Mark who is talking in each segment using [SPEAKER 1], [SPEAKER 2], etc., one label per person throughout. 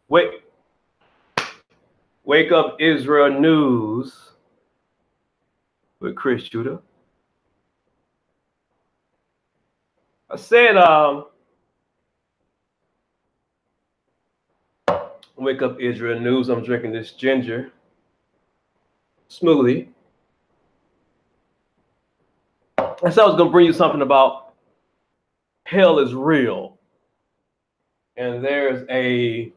[SPEAKER 1] Wake Up Israel News with Chris Judah. I said, Wake Up Israel News. I'm drinking this ginger smoothie. I said I was going to bring you something about hell is real. And there's a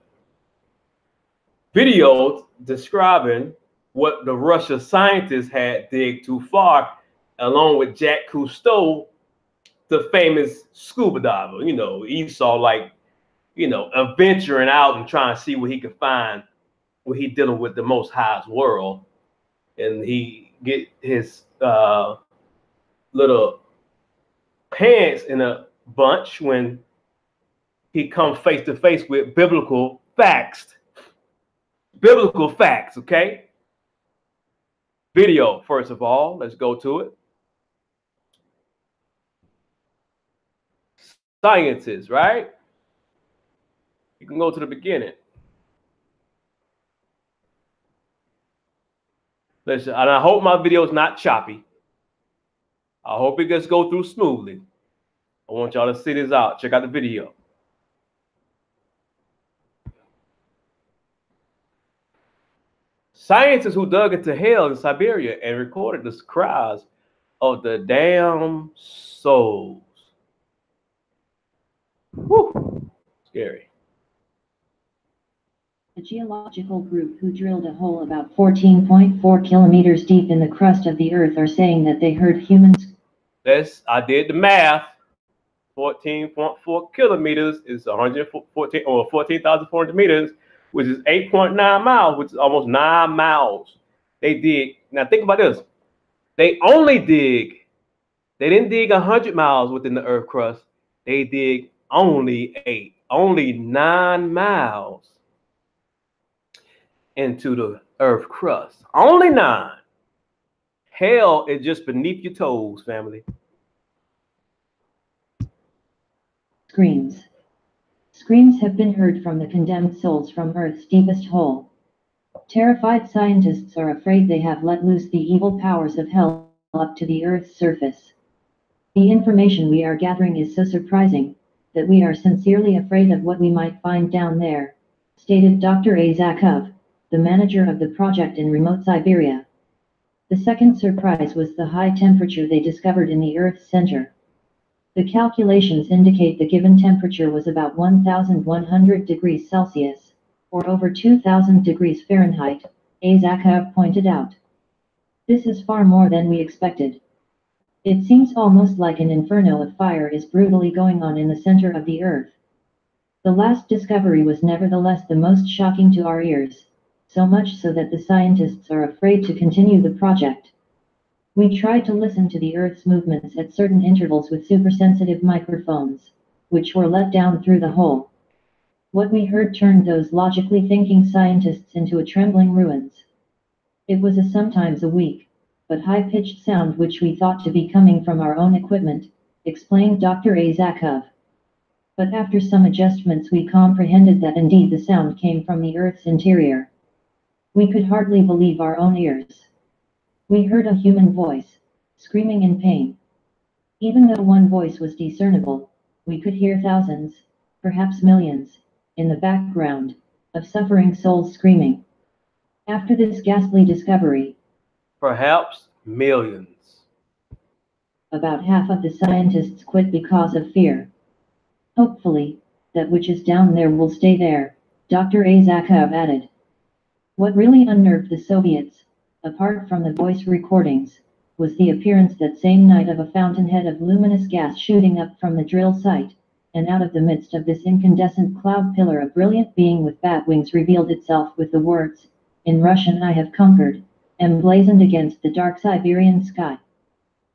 [SPEAKER 1] video describing what the Russian scientists had dig too far, along with Jacques Cousteau, the famous scuba diver. You know, he saw like, adventuring out and trying to see what he could find when he dealing with the Most High's world. And he get his little pants in a bunch when he comes face to face with biblical facts. Biblical facts, okay? Video, first of all. Let's go to it. Sciences, right? You can go to the beginning. Listen, and I hope my video is not choppy. I hope it just go through smoothly. I want y'all to see this out. Check out the video. Scientists who dug into hell in Siberia and recorded the cries of the damned souls. Whew. Scary.
[SPEAKER 2] A geological group who drilled a hole about 14.4 kilometers deep in the crust of the earth are saying that they heard humans.
[SPEAKER 1] I did the math. 14.4 kilometers is 114 or 14,400 meters, which is 8.9 miles, which is almost 9 miles. They dig. Now think about this. They didn't dig 100 miles within the earth crust. They dig only 9 miles into the earth crust. Only 9. Hell is just beneath your toes, family.
[SPEAKER 2] Screams. Screams have been heard from the condemned souls from Earth's deepest hole. Terrified scientists are afraid they have let loose the evil powers of hell up to the Earth's surface. The information we are gathering is so surprising that we are sincerely afraid of what we might find down there, stated Dr. Azakov, the manager of the project in remote Siberia. The second surprise was the high temperature they discovered in the Earth's center. The calculations indicate the given temperature was about 1,100 degrees Celsius, or over 2,000 degrees Fahrenheit, Azakov pointed out. This is far more than we expected. It seems almost like an inferno of fire is brutally going on in the center of the Earth. The last discovery was nevertheless the most shocking to our ears, so much so that the scientists are afraid to continue the project. We tried to listen to the Earth's movements at certain intervals with supersensitive microphones, which were let down through the hole. What we heard turned those logically thinking scientists into a trembling ruins. It was sometimes a weak, but high-pitched sound which we thought to be coming from our own equipment, explained Dr. Azakov. But after some adjustments we comprehended that indeed the sound came from the Earth's interior. We could hardly believe our own ears. We heard a human voice, screaming in pain. Even though one voice was discernible, we could hear thousands, perhaps millions, in the background, of suffering souls screaming. After this ghastly discovery,
[SPEAKER 1] perhaps millions.
[SPEAKER 2] About half of the scientists quit because of fear. Hopefully, that which is down there will stay there, Dr. Azakov added. What really unnerved the Soviets, apart from the voice recordings, was the appearance that same night of a fountainhead of luminous gas shooting up from the drill site, and out of the midst of this incandescent cloud pillar a brilliant being with bat wings revealed itself with the words, in Russian I have conquered, emblazoned against the dark Siberian sky.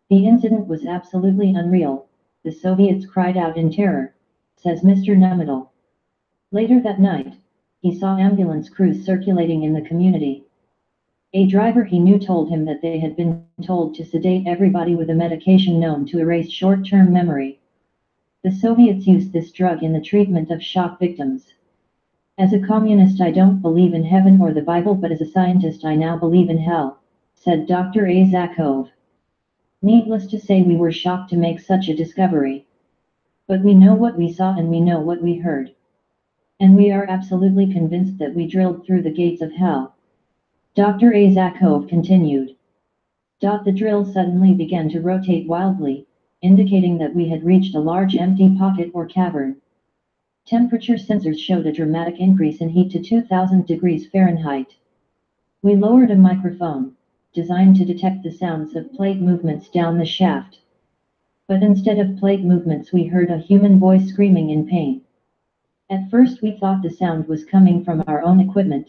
[SPEAKER 2] The incident was absolutely unreal, the Soviets cried out in terror, says Mr. Numadal. Later that night, he saw ambulance crews circulating in the community. A driver he knew told him that they had been told to sedate everybody with a medication known to erase short-term memory. The Soviets used this drug in the treatment of shock victims. As a communist I don't believe in heaven or the Bible, but as a scientist I now believe in hell, said Dr. Azakov. Needless to say, we were shocked to make such a discovery. But we know what we saw and we know what we heard. And we are absolutely convinced that we drilled through the gates of hell. Dr. Azakov continued. The drill suddenly began to rotate wildly, indicating that we had reached a large empty pocket or cavern. Temperature sensors showed a dramatic increase in heat to 2000 degrees Fahrenheit. We lowered a microphone, designed to detect the sounds of plate movements down the shaft. But instead of plate movements we heard a human voice screaming in pain. At first we thought the sound was coming from our own equipment.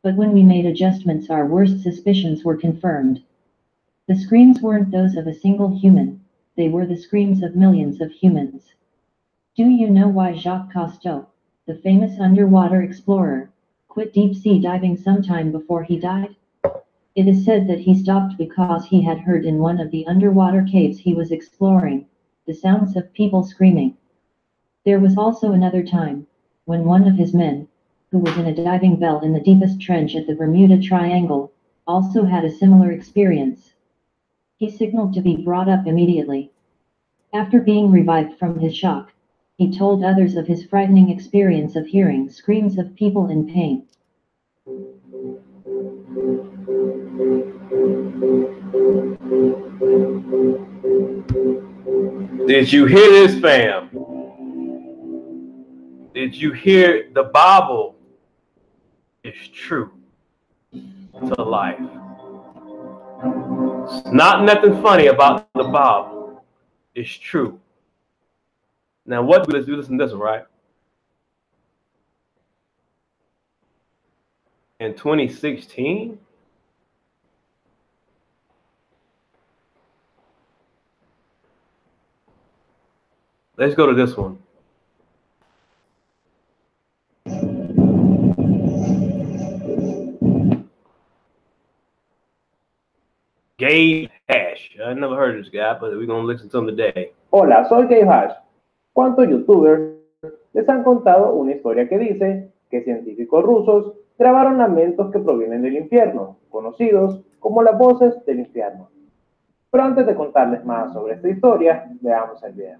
[SPEAKER 2] But when we made adjustments our worst suspicions were confirmed. The screams weren't those of a single human, they were the screams of millions of humans. Do you know why Jacques Cousteau, the famous underwater explorer, quit deep-sea diving sometime before he died? It is said that he stopped because he had heard in one of the underwater caves he was exploring, the sounds of people screaming. There was also another time, when one of his men, who was in a diving bell in the deepest trench at the Bermuda Triangle, also had a similar experience. He signaled to be brought up immediately. After being revived from his shock, he told others of his frightening experience of hearing screams of people in pain.
[SPEAKER 1] Did you hear this, fam? Did you hear the Bible is true to life? It's not nothing funny about the Bible. It's true. Now, what let's do this and this, right? In 2016, let's go to this one. Gabe Hash. I never heard of this guy, but we're going to listen to him today.
[SPEAKER 3] Hola, soy Gabe Hash. ¿Cuántos youtubers les han contado una historia que dice que científicos rusos grabaron lamentos que provienen del infierno, conocidos como las voces del infierno? Pero antes de contarles más sobre esta historia, veamos el video.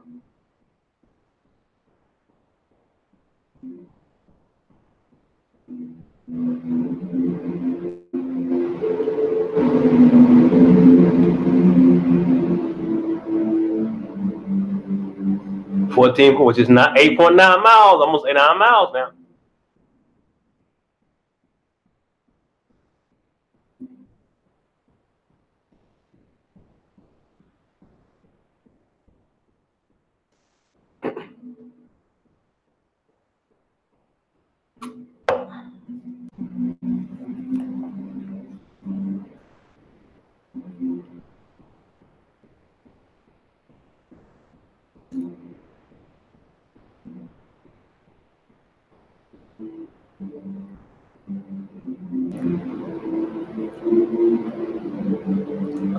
[SPEAKER 1] Which is not 8.9 miles, almost 9 miles now.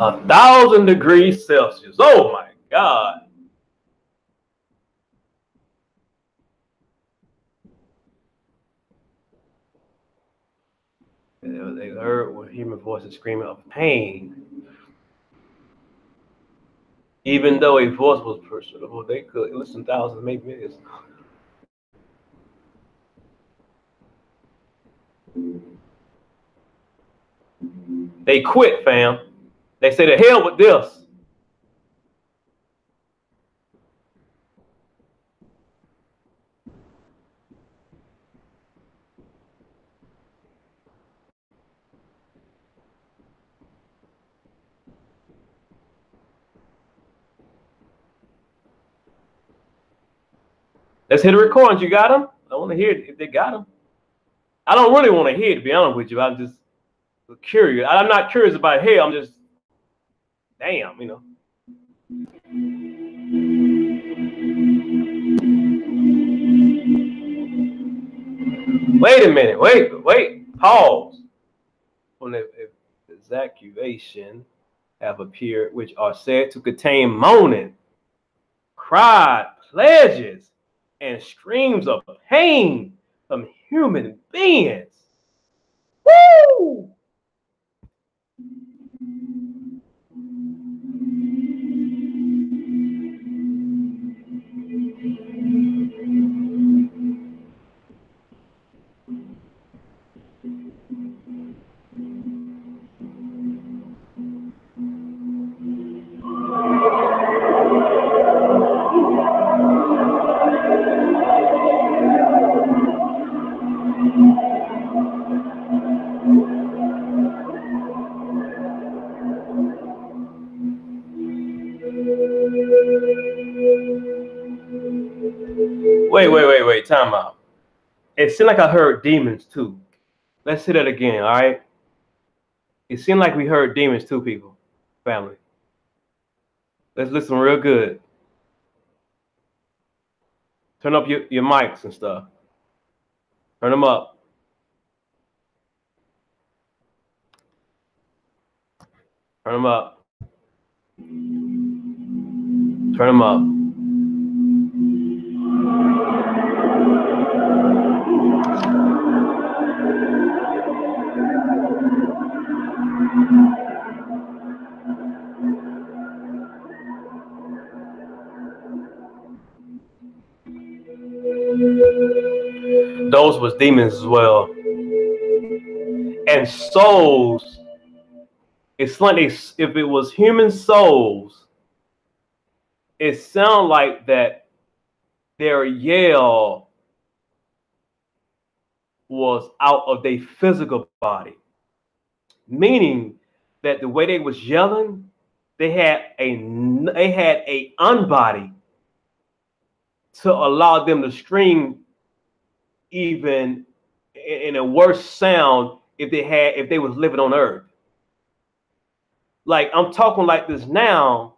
[SPEAKER 1] A 1,000 degrees Celsius. Oh my God. They heard with human voices screaming of pain. Even though a voice was perceptible, they could listen thousands, maybe millions. They quit, fam. They say, to hell with this. Let's hit the recordings. You got them? I want to hear it if they got them. I don't really want to hear it, to be honest with you. I'm just curious. I'm not curious about hell. I'm just, damn, you know. Wait a minute. Wait. Pause. When the accusations have appeared, which are said to contain moaning, cries, pledges, and screams of pain some human beings. Woo! Wait, time out. It seemed like I heard demons too. Let's say that again, all right? It seemed like we heard demons too, people, family. Let's listen real good. Turn up your mics and stuff. Turn them up. Turn them up. Turn them up. Those was demons as well. And souls, it's like if it was human souls, it sounded like that their yell was out of their physical body. Meaning that the way they was yelling, they had a unbody to allow them to scream even in a worse sound if they was living on earth. Like I'm talking like this now,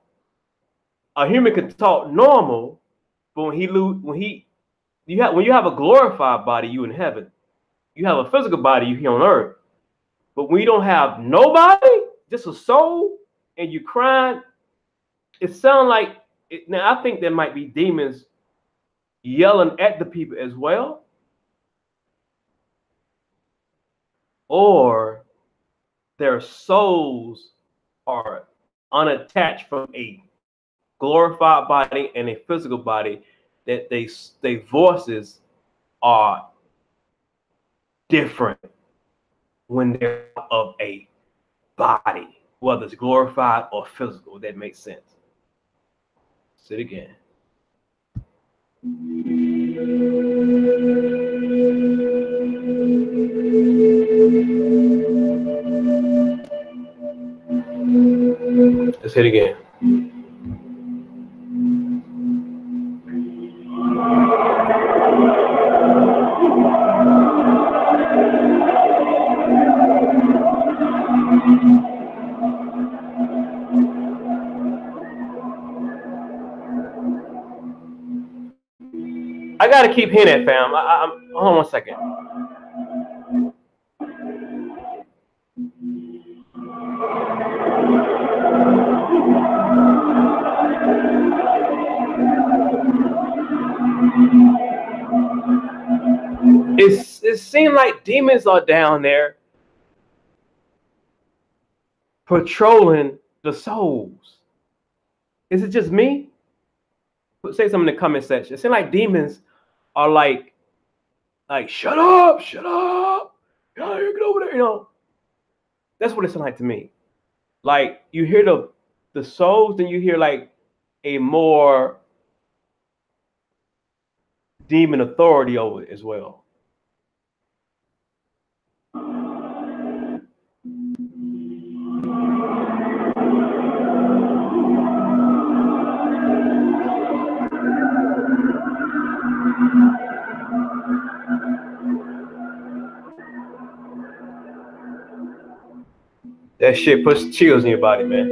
[SPEAKER 1] a human can talk normal, but when you have a glorified body, you in heaven. You have a physical body, you here on earth. But when you don't have nobody, just a soul, and you crying, it sounds like now I think there might be demons yelling at the people as well. Or their souls are unattached from a glorified body and a physical body, that they voices are different when they're out of a body, whether it's glorified or physical. That makes sense. Say it again. Let's hit it again. I gotta keep hearing that, fam. Hold on 1 second. It seems like demons are down there patrolling the souls. Is it just me? Say something in the comment section. It seems like demons are like shut up, get out here, get over there. You know, that's what it sounds like to me. Like you hear the souls, then you hear like a more demon authority over it as well. That shit puts chills in your body, man.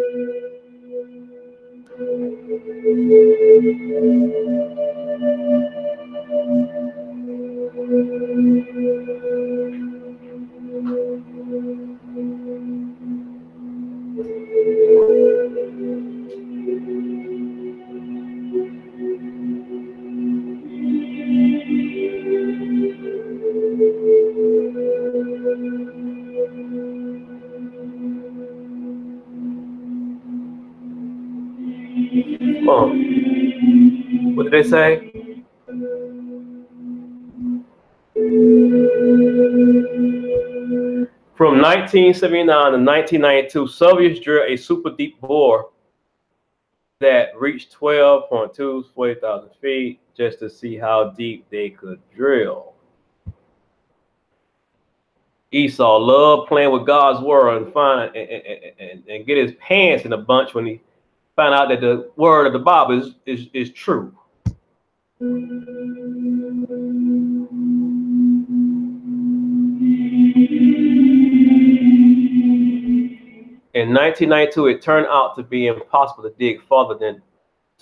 [SPEAKER 1] they say? From 1979 to 1992, Soviets drilled a super deep bore that reached 12.2, 40,000 feet, just to see how deep they could drill. Esau loved playing with God's word and get his pants in a bunch when he found out that the word of the Bible is true. In 1992, it turned out to be impossible to dig farther than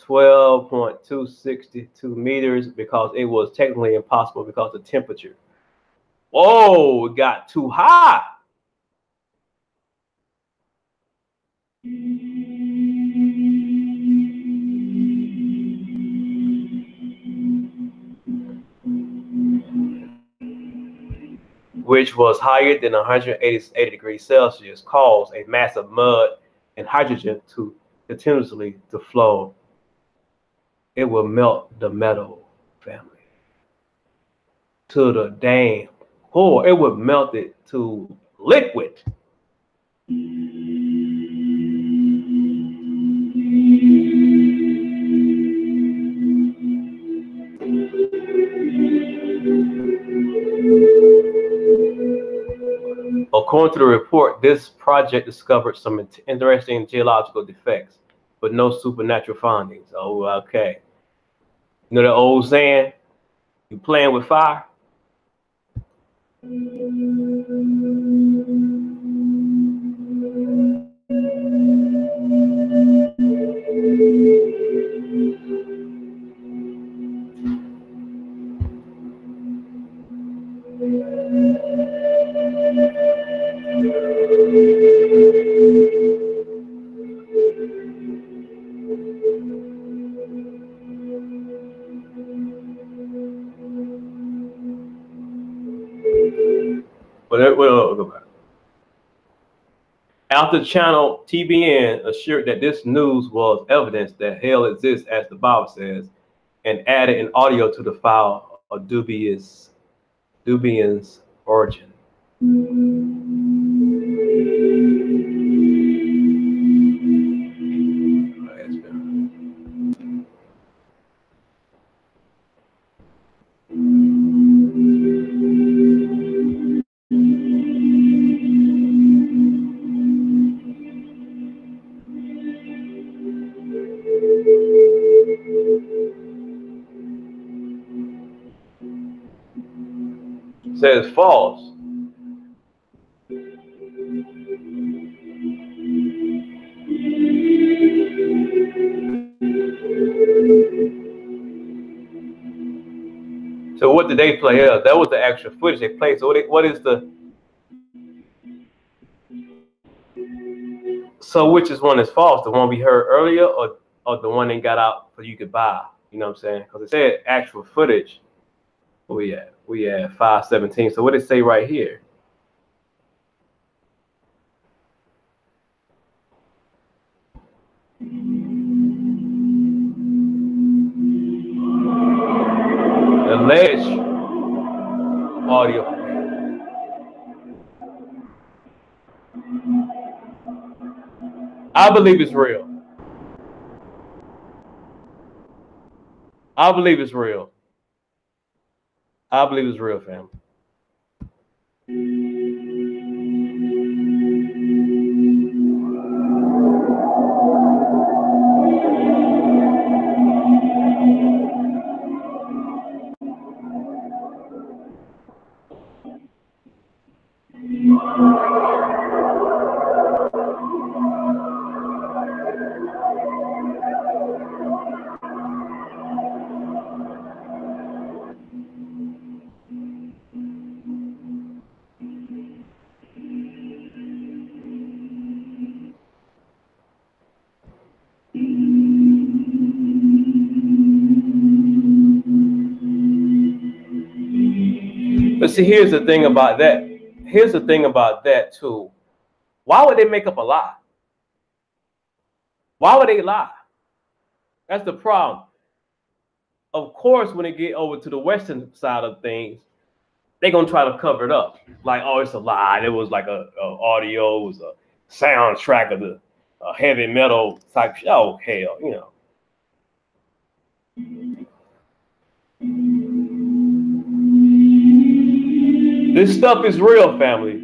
[SPEAKER 1] 12.262 meters because it was technically impossible because of the temperature. Whoa, it got too high. Which was higher than 180 degrees Celsius, caused a mass of mud and hydrogen to continuously to flow. It will melt the metal, family, to the damn core. It would melt it to liquid. According to the report, this project discovered some interesting geological defects, but no supernatural findings. Oh, okay. You know the old saying, you playing with fire? We'll go back. After channel TBN assured that this news was evidence that hell exists as the Bible says, and added an audio to the file of dubious origin. Says false. So what did they play? That was the actual footage they played. So what is the? So which is one is false? The one we heard earlier, or the one that got out so you could buy? You know what I'm saying? Because it said actual footage. Where we at? We at 517. So what did it say right here? Alleged audio. I believe it's real. I believe it's real. I believe it's real, fam. But see, here's the thing about that. Here's the thing about that too. Why would they make up a lie? Why would they lie? That's the problem. of course, when they get over to the Western side of things, they're gonna try to cover it up. Like, oh, it's a lie. It was like a audio, it was a soundtrack of the heavy metal type. Oh, hell, you know. This stuff is real, family.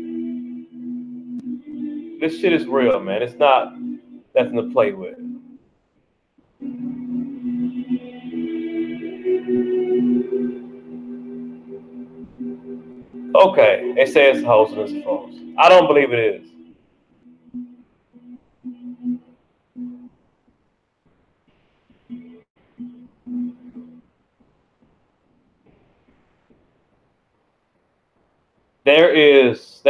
[SPEAKER 1] This shit is real, man. It's not nothing to play with. Okay, it says host and it's false. I don't believe it is. There is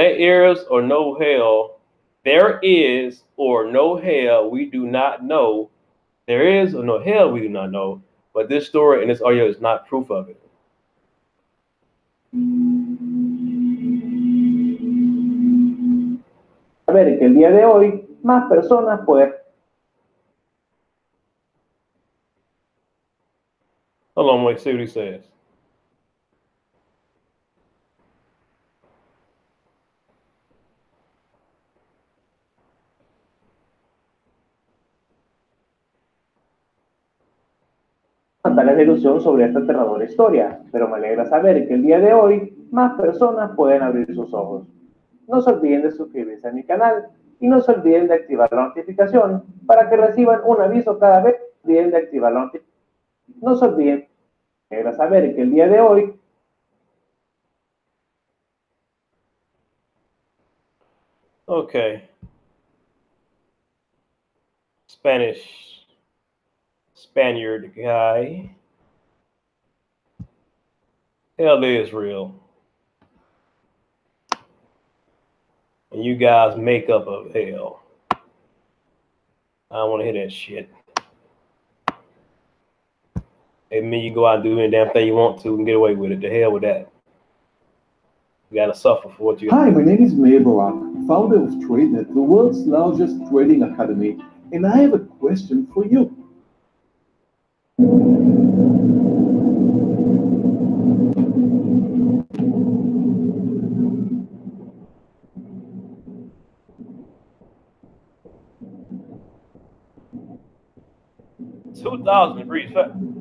[SPEAKER 1] or no hell. There is or no hell we do not know. There is or no hell we do not know. But this story and this audio is not proof of it.
[SPEAKER 3] A ver que el día de hoy más personas pueden.
[SPEAKER 1] Hold on, wait, see what he says.
[SPEAKER 3] Tal deducción sobre esta aterradora historia, pero me alegra saber que el día de hoy más personas pueden abrir sus ojos. No se olviden de suscribirse a mi canal y no se olviden de activar la notificación para que reciban un aviso cada vez. No se olviden, me alegra saber que el día de hoy.
[SPEAKER 1] Okay. Spaniard guy. Hell is real. And you guys make up of hell. I don't want to hear that shit. It mean you go out and do any damn thing you want to and get away with it. The hell with that. You gotta suffer for what you.
[SPEAKER 4] Hi, my name is Meir Barak, founder of TradeNet, the world's largest trading academy, and I have a question for you.
[SPEAKER 1] $2,000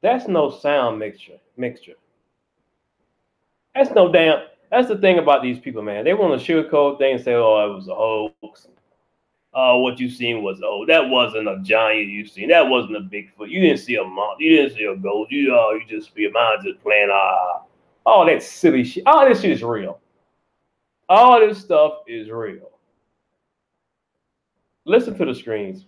[SPEAKER 1] That's no sound mixture. That's no damn. That's the thing about these people, man. They want to sugarcoat things and say, "Oh, it was a hoax. Oh, what you seen was that wasn't a giant you seen. That wasn't a Bigfoot. You didn't see a monster. You didn't see a ghost. You just your mind just playing. All that silly shit. All this shit is real. All this stuff is real. Listen to the screens.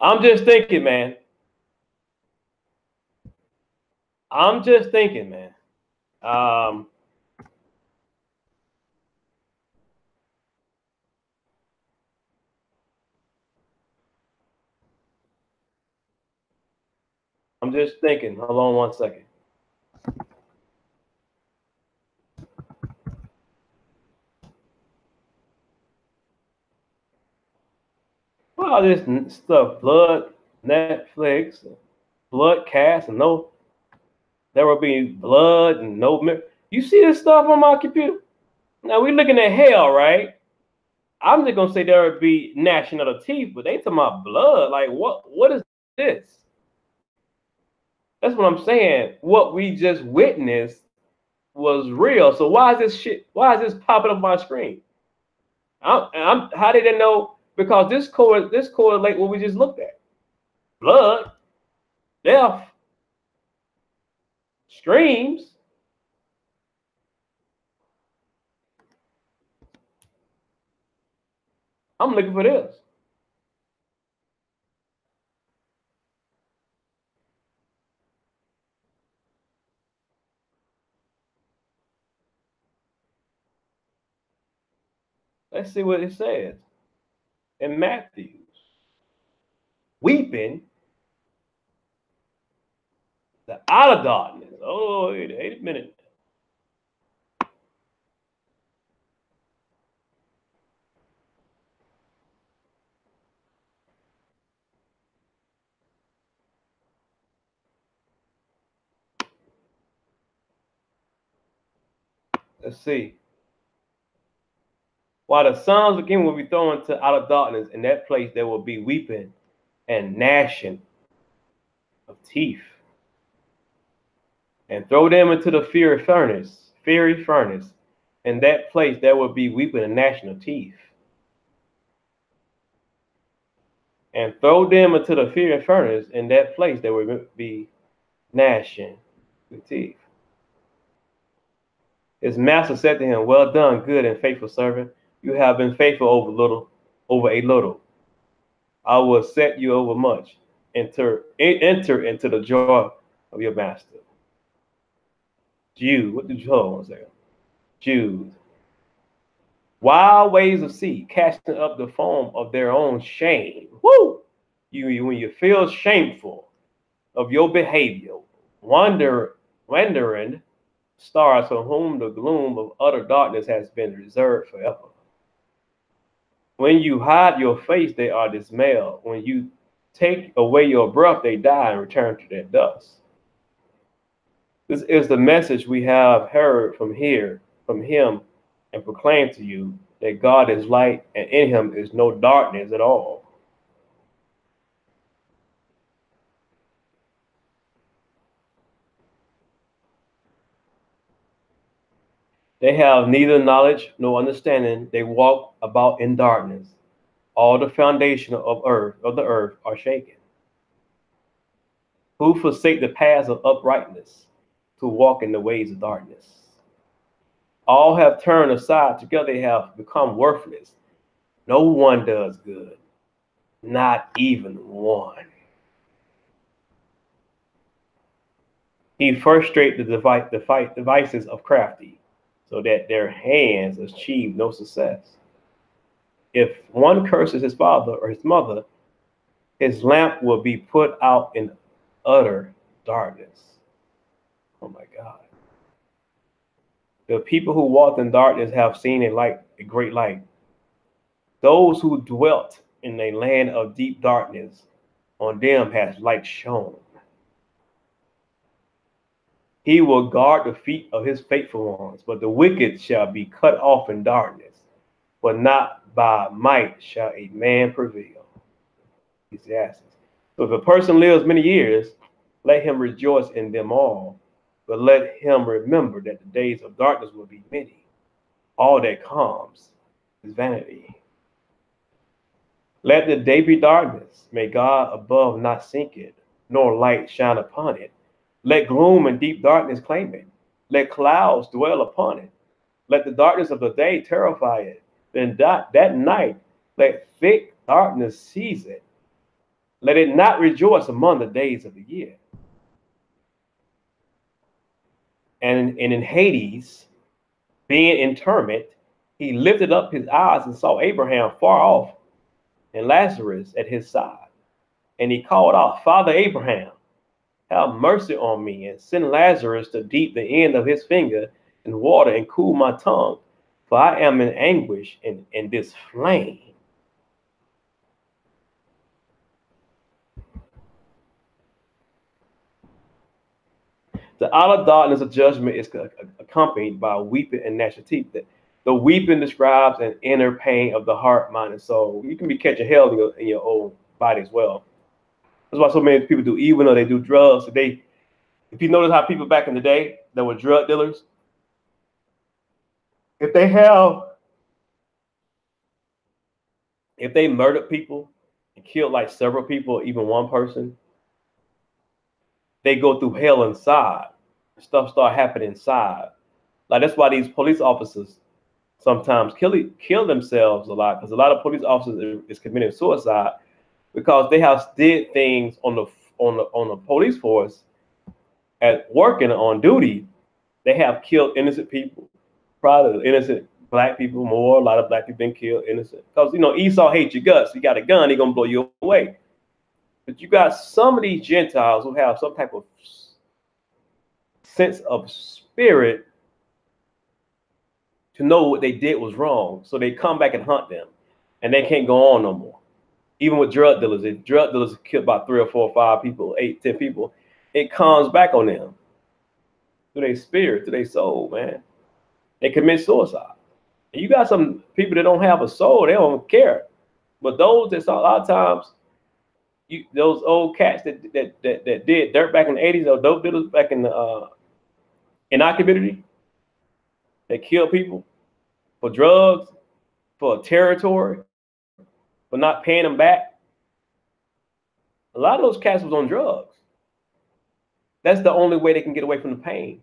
[SPEAKER 1] I'm just thinking, man. I'm just thinking, man. I'm just thinking. Hold on 1 second. All this stuff, blood, Netflix, blood cast, and no, there will be blood and no. You see this stuff on my computer? Now we're looking at hell, right? I'm just gonna say there would be gnashing of the teeth, but they talking about blood. Like what is this? That's what I'm saying. What we just witnessed was real. So why is this popping up on my screen? How did they know? Because this correlate what we just looked at. Blood, death, streams. I'm looking for this. Let's see what it says in Matthew. Weeping, the out of darkness. Oh, wait a minute. Let's see. While the sons of kingdom will be thrown into outer darkness, in that place there will be weeping and gnashing of teeth. And throw them into the fiery furnace. In that place there will be weeping and gnashing of teeth. And throw them into the fiery furnace. In that place there will be gnashing of teeth. His master said to him, "Well done, good and faithful servant. You have been faithful over a little. I will set you over much. Enter into the joy of your master." Jude, what did you hold on 1 second? Jude. Wild waves of sea, casting up the foam of their own shame. Woo! When you feel shameful of your behavior, wandering stars for whom the gloom of utter darkness has been reserved forever. When you hide your face, they are dismayed. When you take away your breath, they die and return to their dust. This is the message we have heard from him, and proclaim to you that God is light, and in him is no darkness at all. They have neither knowledge nor understanding. They walk about in darkness. All the foundation of the earth are shaken. Who forsake the paths of uprightness to walk in the ways of darkness? All have turned aside, together they have become worthless. No one does good, not even one. He frustrates the devices of crafty, so that their hands achieve no success. If one curses his father or his mother, his lamp will be put out in utter darkness. Oh my God. The people who walked in darkness have seen a great light. Those who dwelt in a land of deep darkness, on them has light shone. He will guard the feet of his faithful ones, but the wicked shall be cut off in darkness, but not by might shall a man prevail. Ecclesiastes. So if a person lives many years, let him rejoice in them all, but let him remember that the days of darkness will be many. All that comes is vanity. Let the day be darkness. May God above not sink it, nor light shine upon it. Let gloom and deep darkness claim it. Let clouds dwell upon it. Let the darkness of the day terrify it. Then that night, let thick darkness seize it. Let it not rejoice among the days of the year. And in Hades, being in torment, he lifted up his eyes and saw Abraham far off and Lazarus at his side. And he called out, Father Abraham, have mercy on me, and send Lazarus to dip the end of his finger in water and cool my tongue, for I am in anguish in this flame. The outer darkness of judgment is accompanied by weeping and gnashing teeth. The weeping describes an inner pain of the heart, mind, and soul. You can be catching hell in your own body as well. That's why so many people do evil or they do drugs. If you notice how people back in the day that were drug dealers, if they murdered people and killed like several people, even one person, they go through hell inside. Stuff start happening inside. Like that's why these police officers sometimes kill themselves a lot, because a lot of police officers is committing suicide because they have did things on the police force at working on duty. They have killed innocent people, probably innocent black people more. A lot of black people been killed innocent because Esau hates your guts. You got a gun, he gonna blow you away. But you got some of these Gentiles who have some type of sense of spirit to know what they did was wrong. So they come back and hunt them, and they can't go on no more. Even with drug dealers, if drug dealers kill about 3 or 4 or 5 people, 8, 10 people, it comes back on them through their spirit, through their soul, man. They commit suicide. And you got some people that don't have a soul, they don't care. But those that a lot of times, those old cats that did dirt back in the 80s, or dope dealers back in our community, they kill people for drugs, for territory, for not paying them back. A lot of those cats was on drugs. That's the only way they can get away from the pain,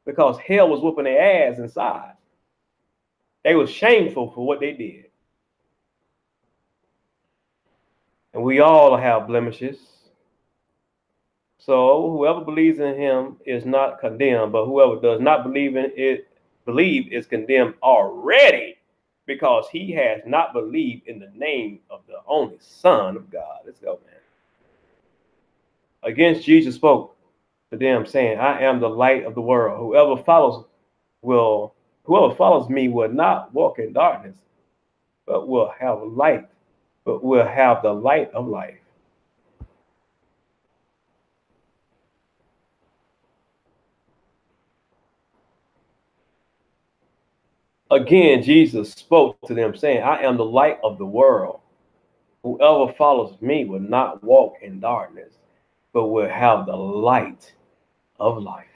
[SPEAKER 1] because hell was whooping their ass inside. They were shameful for what they did. And we all have blemishes. So whoever believes in him is not condemned, but whoever does not believe is condemned already, because he has not believed in the name of the only Son of God. Let's go, man. Against Jesus spoke to them, saying, I am the light of the world. Whoever follows me will not walk in darkness, but will have the light of life. Again, Jesus spoke to them, saying, I am the light of the world. Whoever follows me will not walk in darkness, but will have the light of life.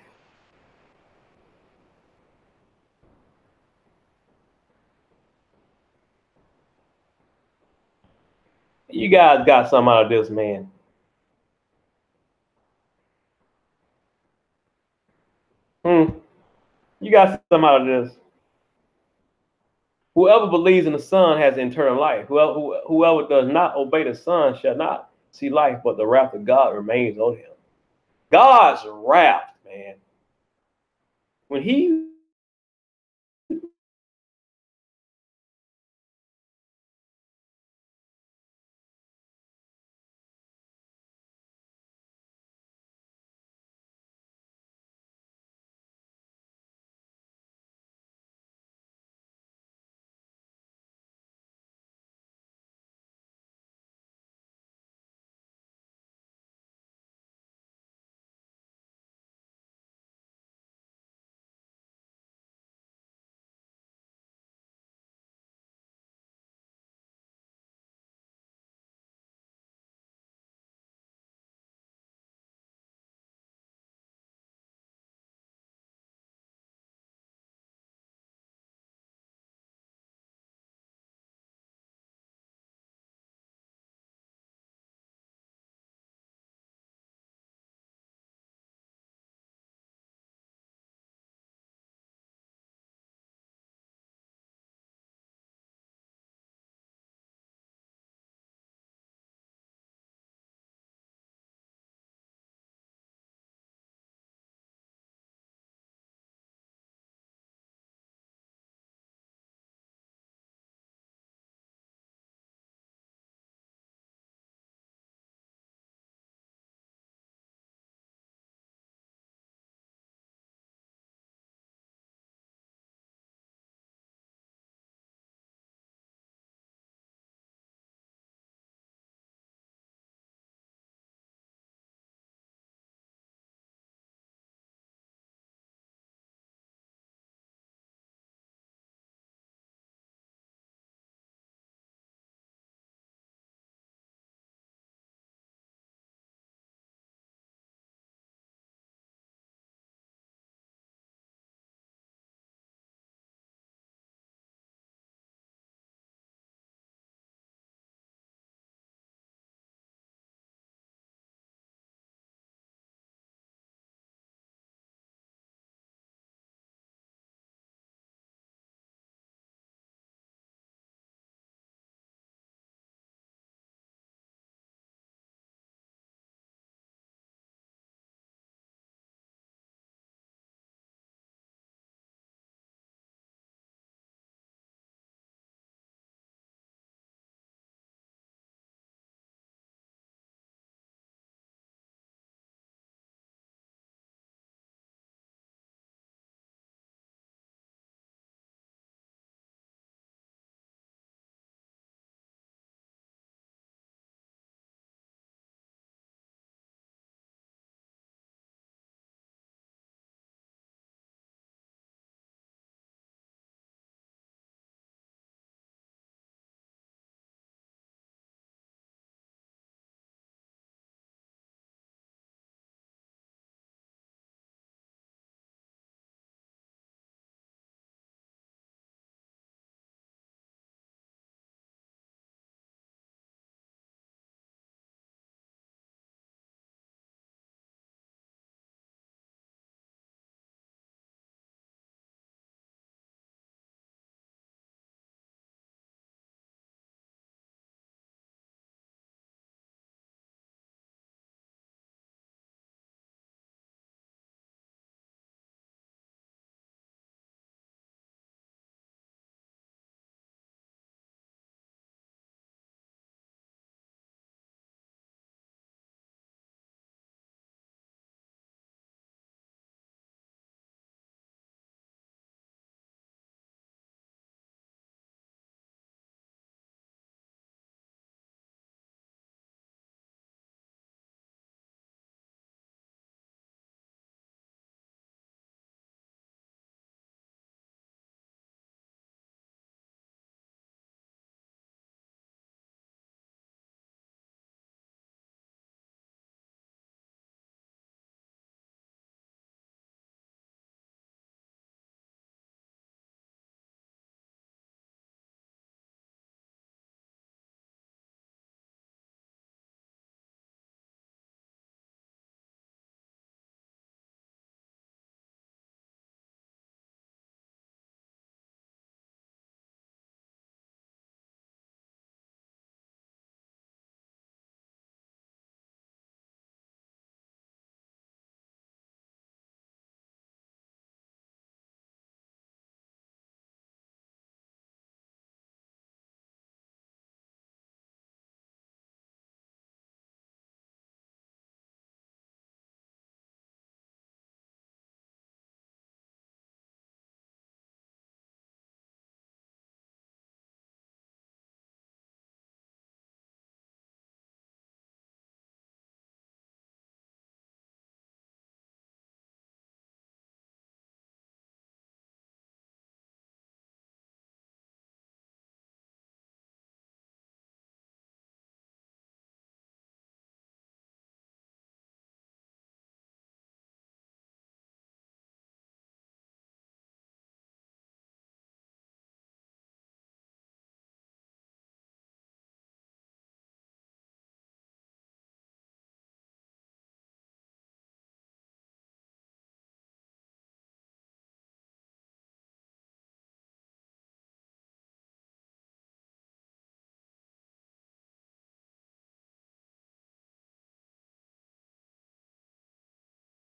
[SPEAKER 1] You guys got something out of this, man. You got something out of this. Whoever believes in the Son has eternal life. Whoever does not obey the Son shall not see life, but the wrath of God remains on him. God's wrath, man. When he